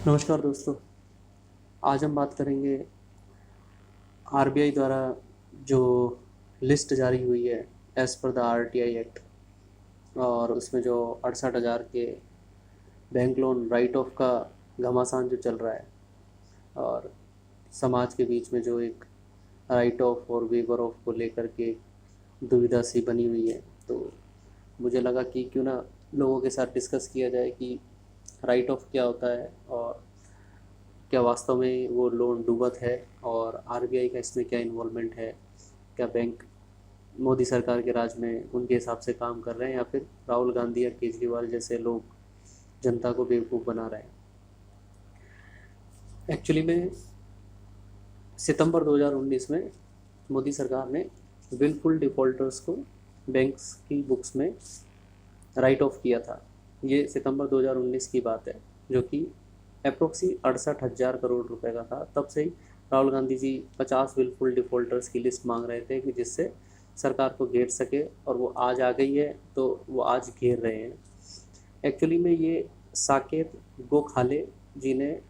नमस्कार दोस्तों। आज हम बात करेंगे आरबीआई द्वारा जो लिस्ट जारी हुई है as per the RTI act, और उसमें जो 68,000 के बैंक लोन राइट ऑफ का घमासान जो चल रहा है, और समाज के बीच में जो एक राइट ऑफ और वेवर ऑफ को लेकर के दुविधा सी बनी हुई है। तो मुझे लगा कि क्यों ना लोगों के साथ डिस्कस किया जाए कि राइट ऑफ क्या होता है, और क्या वास्तव में वो लोन डूबत है, और आरबीआई का इसमें क्या इन्वॉल्वमेंट है। क्या बैंक मोदी सरकार के राज में उनके हिसाब से काम कर रहे हैं, या फिर राहुल गांधी या केजरीवाल जैसे लोग जनता को बेवकूफ़ बना रहे हैं। एक्चुअली में सितंबर 2019 में मोदी सरकार ने विलफुल डिफ़ॉल्टर्स को बैंक्स की बुक्स में राइट ऑफ किया था। ये सितंबर 2019 की बात है, जो कि अप्रोक्सी 68,000 करोड़ रुपए का था। तब से ही राहुल गांधी जी 50 विलफुल डिफ़ॉल्टर्स की लिस्ट मांग रहे थे कि जिससे सरकार को घेर सके, और वो आज आ गई है, तो वो आज घेर रहे हैं। एक्चुअली में ये साकेत गोखले जी ने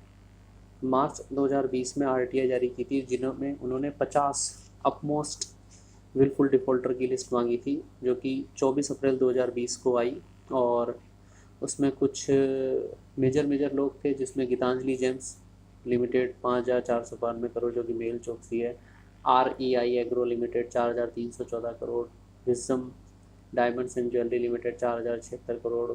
मार्च 2020 में आरटीआई जारी की थी, जिन्होंने उन्होंने 50 अपमोस्ट विलफुल डिफ़ॉल्टर की लिस्ट मांगी थी, जो कि 24 अप्रैल 2020 को आई। और उसमें कुछ मेजर मेजर लोग थे, जिसमें गीतांजलि जेम्स लिमिटेड 5,492 करोड़ जो कि मेल चौकसी है, REI agro limited 4,314 crore, Winsome diamonds and jewellery limited 4,076 crore,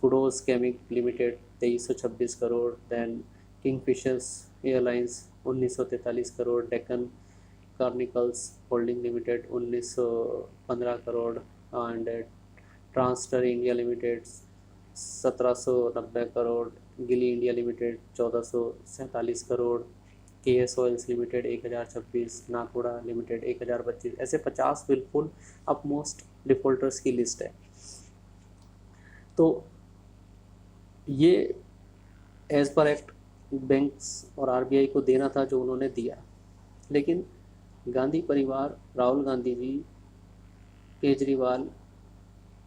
Kudos केमिक limited 2,326 crore, then Kingfishers airlines 1,943 crore, Deccan Chronicles holding limited 1,915 crore, and Transstroy India limited 1,790 crore, Gili India limited 1,447 crore, KS oils limited 1,026, Nakoda limited 1,025। ऐसे 50 बिल्कुल upmost defaulters की list है। तो ये as per act banks और RBI को देना था, जो उन्होंने दिया। लेकिन गांधी परिवार, राहुल गांधी जी, केजरीवाल,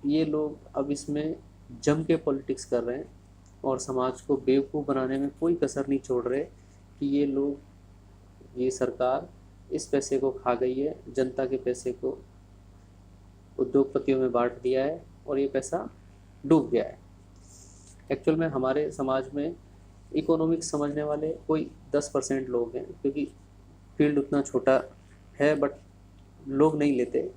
ये लोग अब इसमें जम के पॉलिटिक्स कर रहे हैं, और समाज को बेवकूफ़ बनाने में कोई कसर नहीं छोड़ रहे कि ये सरकार इस पैसे को खा गई है, जनता के पैसे को उद्योगपतियों में बांट दिया है, और ये पैसा डूब गया है। एक्चुअल में हमारे समाज में इकोनॉमिक्स समझने वाले कोई 10% लोग हैं, क्योंकि फील्ड उतना छोटा है, बट लोग नहीं लेते।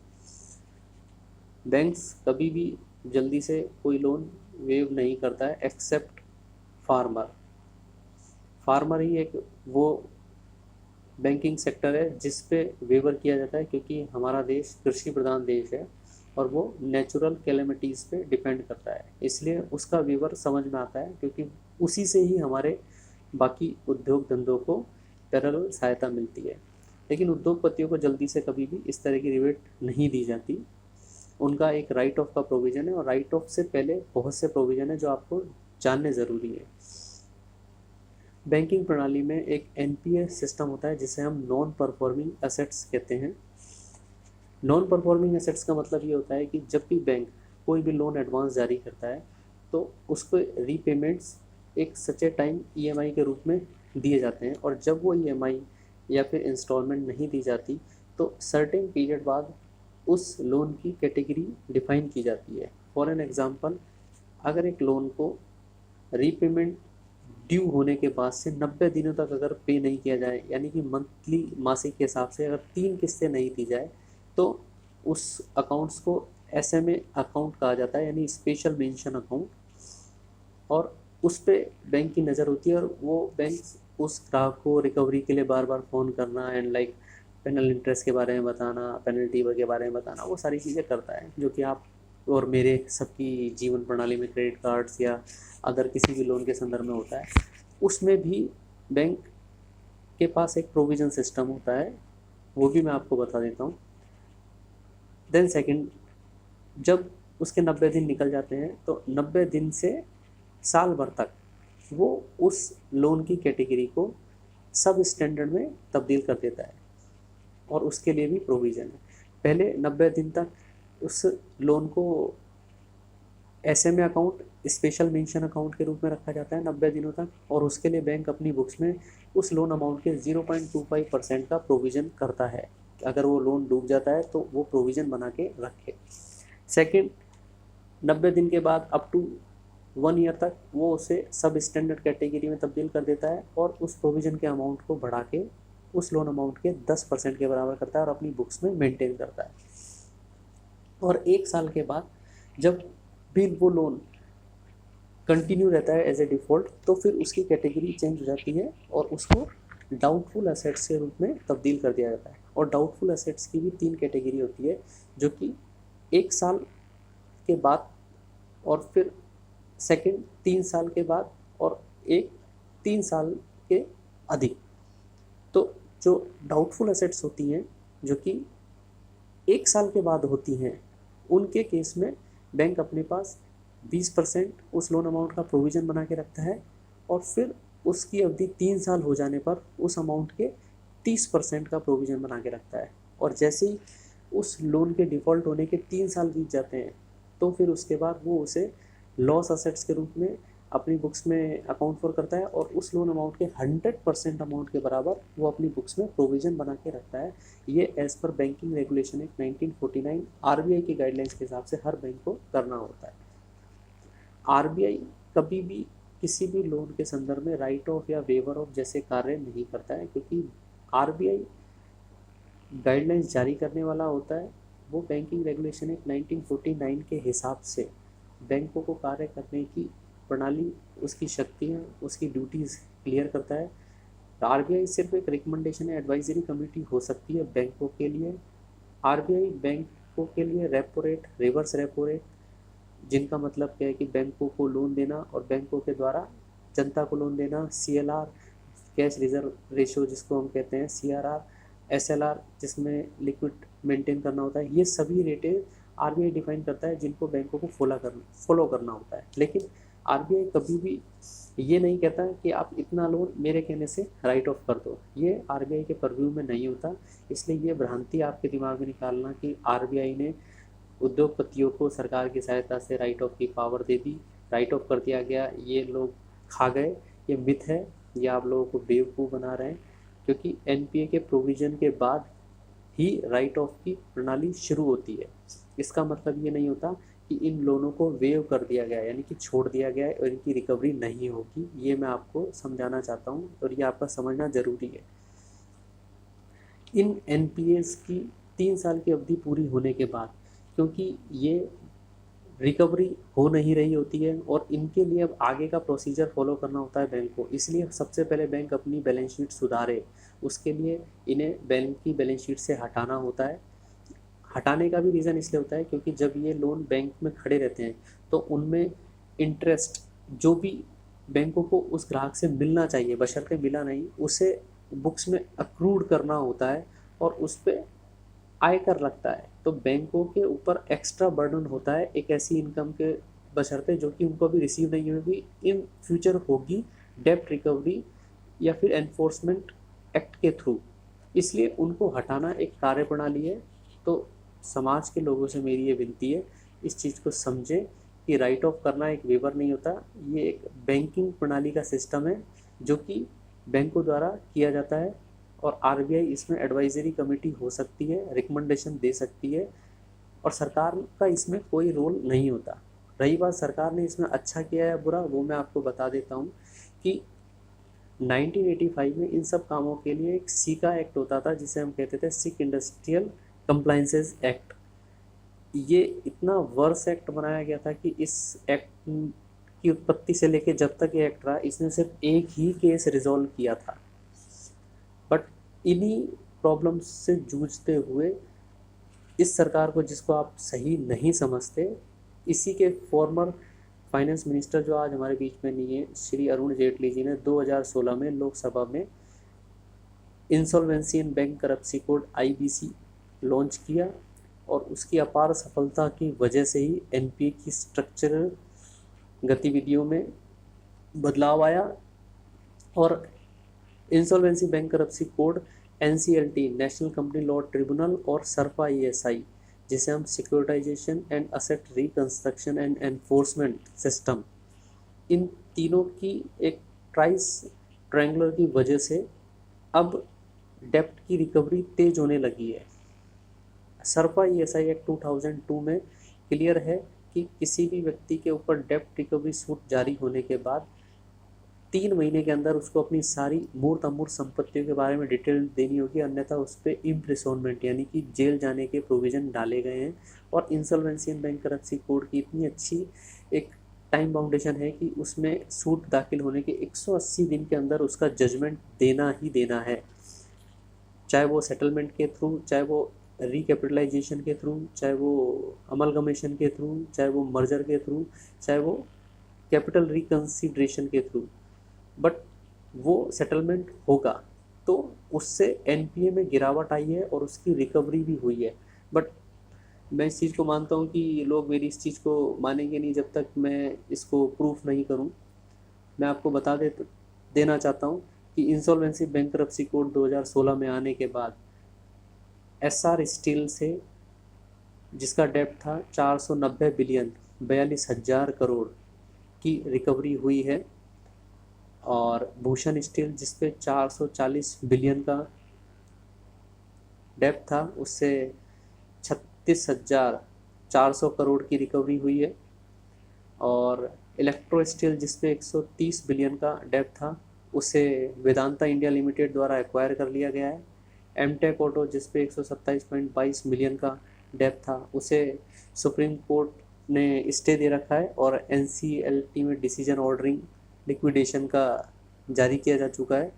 बैंक्स कभी भी जल्दी से कोई लोन वेव नहीं करता है, एक्सेप्ट फार्मर। फार्मर ही एक वो बैंकिंग सेक्टर है जिस पे वेवर किया जाता है, क्योंकि हमारा देश कृषि प्रधान देश है, और वो नेचुरल कैलेमिटीज़ पे डिपेंड करता है। इसलिए उसका वेवर समझ में आता है, क्योंकि उसी से ही हमारे बाकी उद्योग धंधों को पैरेलल सहायता मिलती है। लेकिन उद्योगपतियों को जल्दी से कभी भी इस तरह की रिबेट नहीं दी जाती। उनका एक राइट ऑफ का प्रोविज़न है, और राइट ऑफ से पहले बहुत से प्रोविज़न है जो आपको जानने ज़रूरी है। बैंकिंग प्रणाली में एक एनपीएस सिस्टम होता है, जिसे हम नॉन परफॉर्मिंग एसेट्स कहते हैं। नॉन परफॉर्मिंग एसेट्स का मतलब ये होता है कि जब भी बैंक कोई भी लोन एडवांस जारी करता है, तो उसको रीपेमेंट्स एक सच्चे टाइम ईएमआई के रूप में दिए जाते हैं, और जब वो ईएमआई या फिर इंस्टॉलमेंट नहीं दी जाती, तो सर्टेन पीरियड बाद उस लोन की कैटेगरी डिफाइन की जाती है। फॉर एन एग्ज़ाम्पल, अगर एक लोन को रीपेमेंट ड्यू होने के बाद से 90 दिनों तक अगर पे नहीं किया जाए, यानी कि मंथली मासिक के हिसाब से अगर 3 किस्तें नहीं दी जाए, तो उस अकाउंट्स को एसएमए अकाउंट कहा जाता है, यानी स्पेशल मेंशन अकाउंट। और उस पर बैंक की नज़र होती है, और वो बैंक उस ग्राहक को रिकवरी के लिए बार बार फ़ोन करना, एंड लाइक पेनल इंटरेस्ट के बारे में बताना, पेनल्टी के बारे में बताना, वो सारी चीज़ें करता है, जो कि आप और मेरे सबकी जीवन प्रणाली में क्रेडिट कार्ड्स या अदर किसी भी लोन के संदर्भ में होता है। उसमें भी बैंक के पास एक प्रोविज़न सिस्टम होता है, वो भी मैं आपको बता देता हूँ। देन सेकंड, जब उसके 90 दिन निकल जाते हैं, तो 90 दिन से साल भर तक वो उस लोन की कैटेगरी को सब स्टैंडर्ड में तब्दील कर देता है, और उसके लिए भी प्रोविज़न है। पहले 90 दिन तक उस लोन को SMA account special mention account के रूप में रखा जाता है 90 दिनों तक, और उसके लिए बैंक अपनी बुक्स में उस लोन अमाउंट के 0.25% का प्रोविज़न करता है। अगर वो लोन डूब जाता है तो वो प्रोविज़न बना के रखे। सेकेंड, 90 दिन के बाद अप टू 1 ईयर तक वो उसे सब स्टैंडर्ड कैटेगरी में तब्दील कर देता है और उस प्रोविज़न के अमाउंट को बढ़ा के उस लोन अमाउंट के 10% के बराबर करता है और अपनी बुक्स में मेंटेन करता है। और 1 साल के बाद जब भी वो लोन कंटिन्यू रहता है एज ए डिफ़ॉल्ट, तो फिर उसकी कैटेगरी चेंज हो जाती है और उसको डाउटफुल एसेट्स के रूप में तब्दील कर दिया जाता है। और डाउटफुल एसेट्स की भी 3 कैटेगरी होती है, जो कि 1 साल के बाद, और फिर सेकंड 3 साल के बाद, और एक 3 साल के अधिक। तो जो डाउटफुल एसेट्स होती हैं जो कि 1 साल के बाद होती हैं, उनके केस में बैंक अपने पास 20% उस लोन अमाउंट का प्रोविज़न बना के रखता है और फिर उसकी अवधि 3 साल हो जाने पर उस अमाउंट के 30% का प्रोविज़न बना के रखता है। और जैसे ही उस लोन के डिफ़ॉल्ट होने के 3 साल बीत जाते हैं तो फिर उसके बाद वो उसे लॉस असेट्स के रूप में अपनी बुक्स में अकाउंट फॉर करता है और उस लोन अमाउंट के 100% अमाउंट के बराबर वो अपनी बुक्स में प्रोविज़न बना के रखता है। ये as per banking regulation act 1949 RBI की गाइडलाइंस के हिसाब से हर बैंक को करना होता है। आरबीआई कभी भी किसी भी लोन के संदर्भ में राइट ऑफ या वेवर ऑफ जैसे कार्य नहीं करता है, क्योंकि आरबीआई गाइडलाइंस जारी करने वाला होता है। वो बैंकिंग रेगुलेशन एक्ट 1949 के हिसाब से बैंकों को कार्य करने की प्रणाली, उसकी शक्तियाँ, उसकी ड्यूटीज़ क्लियर करता है। आरबीआई सिर्फ एक रिकमेंडेशन या एडवाइजरी कमेटी हो सकती है बैंकों के लिए। आरबीआई बैंकों के लिए repo rate, reverse repo rate, जिनका मतलब क्या है कि बैंकों को लोन देना और बैंकों के द्वारा जनता को लोन देना, सीएलआर कैश रिजर्व रेशियो जिसको हम कहते हैं, सीआरआर, एसएलआर जिसमें लिक्विड मेंटेन करना होता है, ये सभी रेटें आरबीआई डिफाइन करता है जिनको बैंकों को फॉलो करना होता है। लेकिन आरबीआई कभी भी ये नहीं कहता कि आप इतना लोन मेरे कहने से राइट ऑफ कर दो, ये आरबीआई के परव्यू में नहीं होता। इसलिए ये भ्रांति आपके दिमाग में निकालना कि आरबीआई ने उद्योगपतियों को सरकार की सहायता से राइट ऑफ की power they the, right of कर दिया गया, ये लोग खा गए, ये मिथ है। ये आप लोगों को बेवकूफ़ बना रहे हैं, क्योंकि एनपीए के प्रोविज़न के बाद ही राइट ऑफ की प्रणाली शुरू होती है। इसका मतलब ये नहीं होता कि इन लोनों को वेव कर दिया गया है, यानी कि छोड़ दिया गया है और इनकी रिकवरी नहीं होगी। ये मैं आपको समझाना चाहता हूँ और ये आपका समझना ज़रूरी है। इन एनपीएस की 3 साल की अवधि पूरी होने के बाद, क्योंकि ये रिकवरी हो नहीं रही होती है और इनके लिए अब आगे का प्रोसीजर फॉलो करना होता है बैंक को, इसलिए सबसे पहले बैंक अपनी बैलेंस शीट सुधारे। उसके लिए इन्हें बैंक की बैलेंस शीट से हटाना होता है। हटाने का भी रीज़न इसलिए होता है क्योंकि जब ये लोन बैंक में खड़े रहते हैं तो उनमें इंटरेस्ट जो भी बैंकों को उस ग्राहक से मिलना चाहिए, बशर्ते मिला नहीं, उसे बुक्स में अक्रूड करना होता है और उस पर आयकर लगता है। तो बैंकों के ऊपर एक्स्ट्रा बर्डन होता है एक ऐसी इनकम के बशर्ते जो कि उनको भी रिसीव नहीं होगी, इन फ्यूचर होगी डेब्ट रिकवरी या फिर एनफोर्समेंट एक्ट के थ्रू। इसलिए उनको हटाना एक कार्य प्रणाली है। तो समाज के लोगों से मेरी ये विनती है, इस चीज़ को समझें कि राइट ऑफ करना एक वेवर नहीं होता, ये एक बैंकिंग प्रणाली का सिस्टम है जो कि बैंकों द्वारा किया जाता है और आरबीआई इसमें एडवाइजरी कमेटी हो सकती है, रिकमेंडेशन दे सकती है और सरकार का इसमें कोई रोल नहीं होता। रही बात सरकार ने इसमें अच्छा किया या बुरा, वो मैं आपको बता देता हूँ कि 1985 में इन सब कामों के लिए एक सीका एक्ट होता था जिसे हम कहते थे सिक इंडस्ट्रियल कंप्लाइंसेस एक्ट। ये इतना वर्स एक्ट बनाया गया था कि इस एक्ट की उत्पत्ति से लेकर जब तक ये एक्ट रहा, इसने सिर्फ एक ही केस रिजॉल्व किया था। बट इन्हीं प्रॉब्लम्स से जूझते हुए इस सरकार को, जिसको आप सही नहीं समझते, इसी के फॉर्मर फाइनेंस मिनिस्टर जो आज हमारे बीच में नहीं है, श्री अरुण जेटली जी ने 2016 में लोकसभा में insolvency and bank करप्सी code IBC launch किया और उसकी अपार सफलता की वजह से ही एनपीए की स्ट्रक्चरल गतिविधियों में बदलाव आया और insolvency bankruptcy code NCLT national company law tribunal और सरफा जिसे हम securitisation and asset reconstruction and enforcement system इन तीनों की एक ट्राइस ट्रायंगुलर की वजह से अब डेप्ट की रिकवरी तेज होने लगी है। सरफा ईएसआई एक्ट 2002 में क्लियर है कि किसी भी व्यक्ति के ऊपर डेप्ट रिकवरी सूट जारी होने के बाद 3 महीने के अंदर उसको अपनी सारी मूर्त अमूर्त संपत्तियों के बारे में डिटेल देनी होगी, अन्यथा उस पर इम्प्रिसोनमेंट यानी कि जेल जाने के प्रोविज़न डाले गए हैं। और इंसॉल्वेंसी एंड बैंकरप्सी कोड की इतनी अच्छी एक टाइम बाउंडेशन है कि उसमें सूट दाखिल होने के 180 दिन के अंदर उसका जजमेंट देना ही देना है, चाहे वो सेटलमेंट के थ्रू, चाहे वो रिकैपिटलाइजेशन के थ्रू, चाहे वो अमलगमेशन के थ्रू, चाहे वो मर्जर के थ्रू, चाहे वो कैपिटल रिकंसिडरेशन के थ्रू, बट वो सेटलमेंट होगा। तो उससे एनपीए में गिरावट आई है और उसकी रिकवरी भी हुई है। बट मैं इस चीज़ को मानता हूँ कि लोग मेरी इस चीज़ को मानेंगे नहीं जब तक मैं इसको प्रूफ नहीं करूँ। मैं आपको बता देना चाहता हूँ कि इंसॉल्वेंसी बैंकरप्सी कोड 2016 में आने के बाद एसआर स्टील से जिसका डेप्ट था 490 बिलियन 42,000 करोड़ की रिकवरी हुई है, और भूषण स्टील जिस पे 440 बिलियन का डेप्ट था उससे 36,400 करोड़ की रिकवरी हुई है, और इलेक्ट्रो स्टील जिस पे 130 बिलियन का डेप्ट था उसे वेदांता इंडिया लिमिटेड द्वारा एक्वायर कर लिया गया है। एमटेक ऑटो जिस पे 127.22 मिलियन का डेप्ट था उसे सुप्रीम कोर्ट ने स्टे दे रखा है, और एनसीएलटी में डिसीजन ऑर्डरिंग लिक्विडेशन का जारी किया जा चुका है।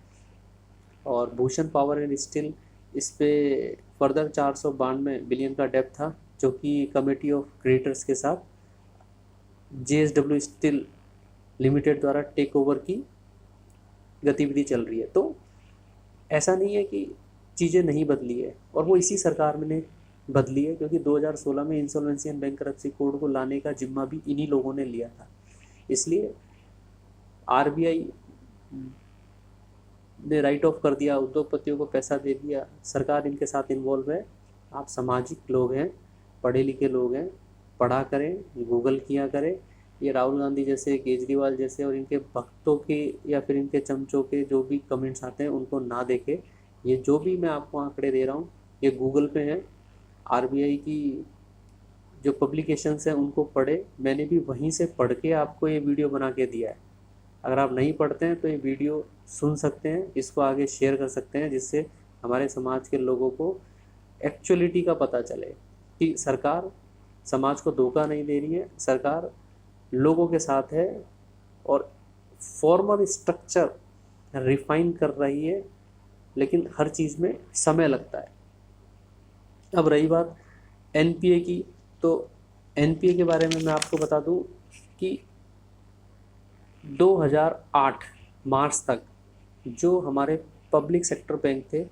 और भूषण पावर एंड स्टील इस पे फर्दर 492 बिलियन का डेप्ट था, जो कि कमेटी ऑफ क्रेडिटर्स के साथ जेएसडब्ल्यू स्टील लिमिटेड द्वारा टेक ओवर की गतिविधि चल रही है। तो ऐसा नहीं है कि चीज़ें नहीं बदली है, और वो इसी सरकार में ने बदली है, क्योंकि 2016 में इंसॉल्वेंसी एंड बैंकरप्सी कोड को लाने का जिम्मा भी इन्हीं लोगों ने लिया था। इसलिए आरबीआई ने राइट ऑफ कर दिया, उद्योगपतियों को पैसा दे दिया, सरकार इनके साथ इन्वॉल्व है। आप सामाजिक लोग हैं, पढ़े लिखे लोग हैं, पढ़ा करें, गूगल किया करें। ये राहुल गांधी जैसे, केजरीवाल जैसे और इनके भक्तों के या फिर इनके चमचों के जो भी कमेंट्स आते हैं उनको ना देखें। ये जो भी मैं आपको आंकड़े दे रहा हूँ ये गूगल पे हैं, आरबीआई की जो पब्लिकेशंस हैं उनको पढ़े। मैंने भी वहीं से पढ़ के आपको ये वीडियो बना के दिया है। अगर आप नहीं पढ़ते हैं तो ये वीडियो सुन सकते हैं, इसको आगे शेयर कर सकते हैं, जिससे हमारे समाज के लोगों को एक्चुअलिटी का पता चले कि सरकार समाज को धोखा नहीं दे रही है, सरकार लोगों के साथ है और फॉर्मल स्ट्रक्चर रिफाइन कर रही है, लेकिन हर चीज़ में समय लगता है। अब रही बात एनपीए की, तो एनपीए के बारे में मैं आपको बता दूं कि 2008 मार्च तक जो हमारे पब्लिक सेक्टर बैंक थे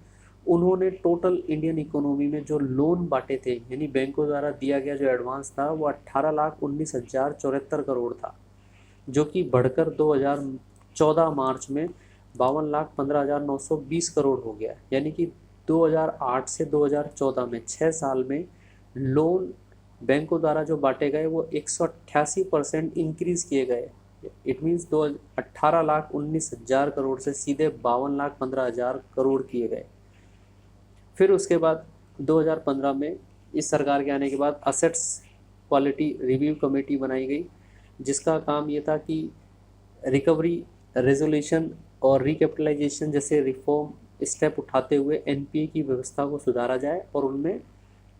उन्होंने टोटल इंडियन इकोनॉमी में जो लोन बांटे थे, यानी बैंकों द्वारा दिया गया जो एडवांस था, वो 18,19,074 करोड़ था, जो कि बढ़कर 2014 मार्च में 52,15,920 करोड़ हो गया। यानी कि 2008 से 2014 में 6 साल में लोन बैंकों द्वारा जो बांटे गए वो 188% इंक्रीज़ किए गए। इट मीन्स 18,19,000 करोड़ से सीधे 52,15,000 करोड़ किए गए। फिर उसके बाद 2015 में इस सरकार के आने के बाद असेट्स क्वालिटी रिव्यू कमेटी बनाई गई, जिसका काम ये था कि रिकवरी, रेजोल्यूशन और रिकैपिटलाइजेशन जैसे रिफॉर्म स्टेप उठाते हुए एनपीए की व्यवस्था को सुधारा जाए और उनमें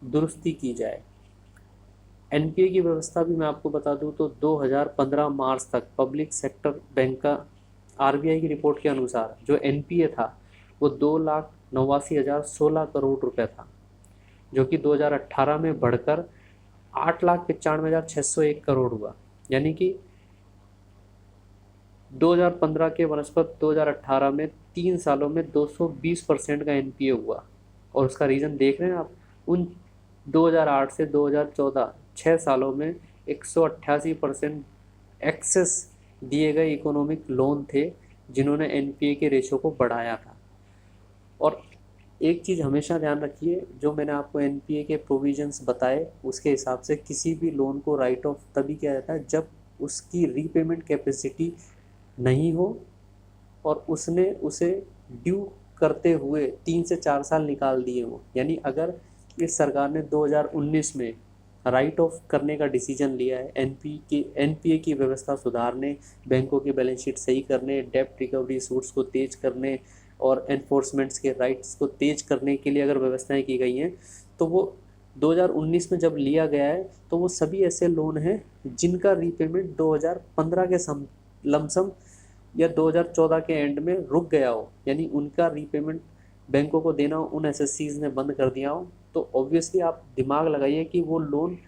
दुरुस्ती की जाए। एनपीए की व्यवस्था भी मैं आपको बता दूं तो 2015 मार्च तक पब्लिक सेक्टर बैंक का आरबीआई की रिपोर्ट के अनुसार जो एनपीए था वो 2,89,016 करोड़ रुपए था, जो कि 2018 में बढ़कर 8,95,601 करोड़ हुआ। यानी कि 2015 के बनस्पत 2018 में 3 सालों में 220% का एनपीए हुआ। और उसका रीज़न देख रहे हैं आप, उन 2008 से 2014 6 सालों में 188% एक्सेस दिए गए इकोनॉमिक लोन थे जिन्होंने एनपीए के रेशो को बढ़ाया था। और एक चीज़ हमेशा ध्यान रखिए, जो मैंने आपको एनपीए के प्रोविजंस बताए उसके हिसाब से किसी भी लोन को राइट ऑफ तभी किया जाता है जब उसकी रीपेमेंट कैपेसिटी नहीं हो और उसने उसे ड्यू करते हुए 3 से 4 साल निकाल दिए हों। यानी अगर इस सरकार ने 2019 में राइट ऑफ करने का डिसीजन लिया है, एनपीए की व्यवस्था सुधारने, बैंकों की बैलेंस शीट सही करने, डेब्ट रिकवरी सूट्स को तेज करने और एनफोर्समेंट्स के राइट्स को तेज करने के लिए अगर व्यवस्थाएं की गई हैं, तो वो 2019 में जब लिया गया है तो वो सभी ऐसे लोन हैं जिनका रीपेमेंट 2015 के लमसम या 2014 के एंड में रुक गया हो, यानी उनका रीपेमेंट बैंकों को देना उन एसएससीज ने बंद कर दिया हो। तो ऑब्वियसली आप दिमाग लगाइए कि वो लोन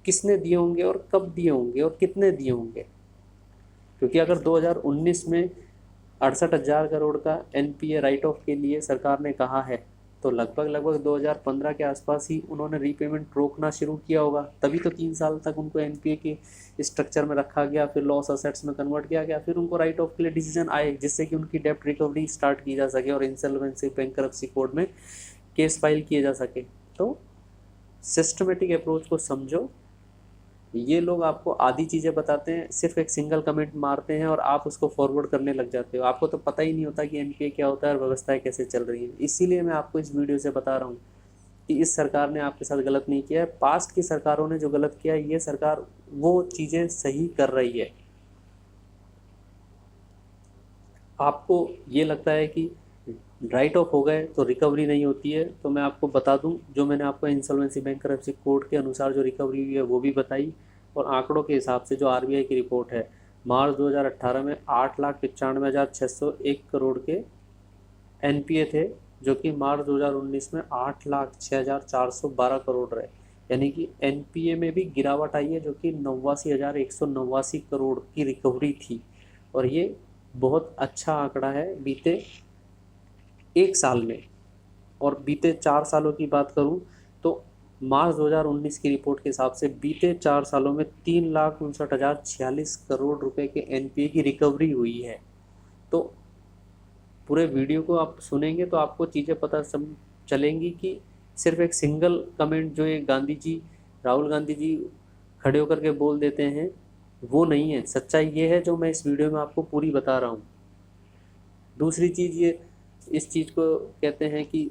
किसने दिए होंगे और कब दिए होंगे और कितने दिए होंगे, क्योंकि अगर 2019 में 68,000 करोड़ का एनपीए राइट ऑफ के लिए सरकार ने कहा है तो लगभग 2015 के आसपास ही उन्होंने रीपेमेंट रोकना शुरू किया होगा, तभी तो 3 साल तक उनको एनपीए के स्ट्रक्चर में रखा गया, फिर लॉस असेट्स में कन्वर्ट किया गया, फिर उनको राइट ऑफ के लिए डिसीजन आए जिससे कि उनकी डेब्ट रिकवरी स्टार्ट की जा सके और इंसॉल्वेंसी बैंकरप्सी कोर्ट में केस फाइल किए जा सके। तो सिस्टमेटिक अप्रोच को समझो। ये लोग आपको आधी चीज़ें बताते हैं, सिर्फ एक सिंगल कमेंट मारते हैं और आप उसको फॉरवर्ड करने लग जाते हो। आपको तो पता ही नहीं होता कि एनपीए क्या होता है और व्यवस्थाएं कैसे चल रही हैं। इसीलिए मैं आपको इस वीडियो से बता रहा हूँ कि इस सरकार ने आपके साथ गलत नहीं किया है। पास्ट की सरकारों ने जो गलत किया है, ये सरकार वो चीज़ें सही कर रही है। आपको ये लगता है कि राइट ऑफ हो गए तो रिकवरी नहीं होती है, तो मैं आपको बता दूं, जो मैंने आपको इंसॉल्वेंसी बैंकरप्सी कोड के अनुसार जो रिकवरी हुई है वो भी बताई, और आंकड़ों के हिसाब से जो आरबीआई की रिपोर्ट है, मार्च 2018 में 8,95,601 करोड़ के एनपीए थे, जो कि मार्च 2019 में 8,06,412 करोड़ रहे। यानी कि एनपीए में भी गिरावट आई है, जो कि 89,189 करोड़ की रिकवरी थी, और ये बहुत अच्छा आंकड़ा है बीते एक साल में। और बीते 4 सालों की बात करूं तो मार्च 2019 की रिपोर्ट के हिसाब से बीते 4 सालों में 3,59,046 करोड़ रुपए के एनपीए की रिकवरी हुई है। तो पूरे वीडियो को आप सुनेंगे तो आपको चीज़ें पता चलेंगी कि सिर्फ एक सिंगल कमेंट जो ये राहुल गांधी जी खड़े होकर के बोल देते हैं वो नहीं है। सच्चाई ये है जो मैं इस वीडियो में आपको पूरी बता रहा हूँ। दूसरी चीज़, ये इस चीज़ को कहते हैं कि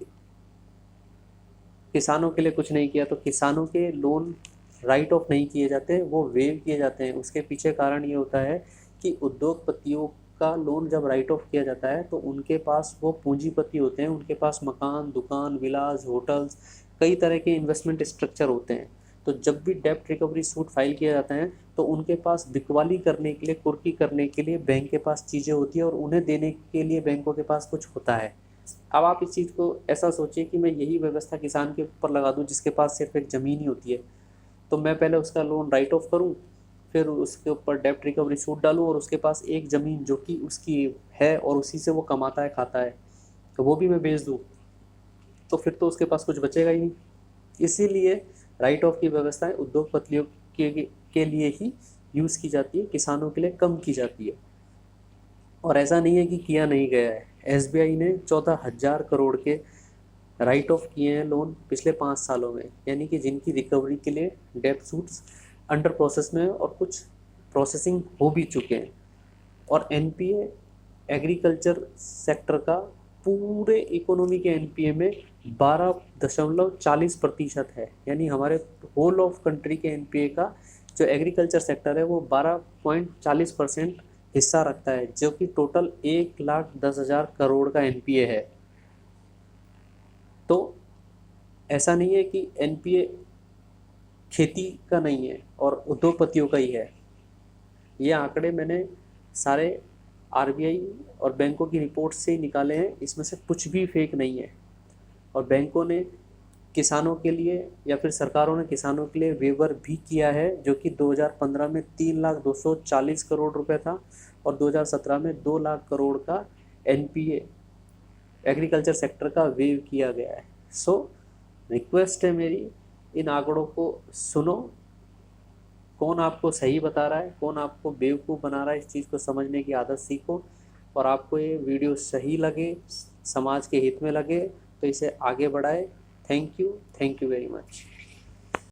किसानों के लिए कुछ नहीं किया, तो किसानों के लोन राइट ऑफ नहीं किए जाते, वो वेव किए जाते हैं। उसके पीछे कारण ये होता है कि उद्योगपतियों का लोन जब राइट ऑफ किया जाता है तो उनके पास वो पूंजीपति होते हैं, उनके पास मकान, दुकान, विलास, होटल्स, कई तरह के इन्वेस्टमेंट स्ट्रक्चर होते हैं। तो जब भी डेब्ट रिकवरी सूट फाइल किया जाता है तो उनके पास बिकवाली करने के लिए, कुर्की करने के लिए बैंक के पास चीज़ें होती है और उन्हें देने के लिए बैंकों के पास कुछ होता है। अब आप इस चीज़ को ऐसा सोचिए कि मैं यही व्यवस्था किसान के ऊपर लगा दूं जिसके पास सिर्फ एक ज़मीन ही होती है, तो मैं पहले उसका लोन राइट ऑफ करूं, फिर उसके ऊपर डेब्ट रिकवरी सूट डालूं और उसके पास एक ज़मीन जो कि उसकी है और उसी से वो कमाता है, खाता है, तो वो भी मैं बेच दूं, तो फिर तो उसके पास कुछ बचेगा ही नहीं। इसीलिए राइट ऑफ की व्यवस्थाएं उद्योगपतियों के लिए ही यूज़ की जाती है, किसानों के लिए कम की जाती है। और ऐसा नहीं है कि किया नहीं गया है। एसबीआई ने 14,000 करोड़ के राइट ऑफ किए हैं लोन पिछले 5 सालों में, यानी कि जिनकी रिकवरी के लिए डेब्ट सूट्स अंडर प्रोसेस में और कुछ प्रोसेसिंग हो भी चुके हैं। और एनपीए एग्रीकल्चर सेक्टर का पूरे इकोनॉमी के एनपीए में 12.40% है, यानी हमारे होल ऑफ कंट्री के एनपीए का जो एग्रीकल्चर सेक्टर है वो 12.40% हिस्सा रखता है, जो कि टोटल 1,10,000 करोड़ का एनपीए है। तो ऐसा नहीं है कि एनपीए खेती का नहीं है और उद्योगपतियों का ही है। ये आंकड़े मैंने सारे आरबीआई और बैंकों की रिपोर्ट से ही निकाले हैं, इसमें से कुछ भी फेक नहीं है। और बैंकों ने किसानों के लिए या फिर सरकारों ने किसानों के लिए वेवर भी किया है, जो कि 2015 में 3,240 करोड़ रुपए था और 2017 में 2 लाख करोड़ का एनपीए एग्रीकल्चर सेक्टर का वेव किया गया है। सो रिक्वेस्ट है मेरी, इन आंकड़ों को सुनो, कौन आपको सही बता रहा है, कौन आपको बेवकूफ़ बना रहा है, इस चीज़ को समझने की आदत सीखो। और आपको ये वीडियो सही लगे, समाज के हित में लगे, तो इसे आगे बढ़ाए। Thank you very much.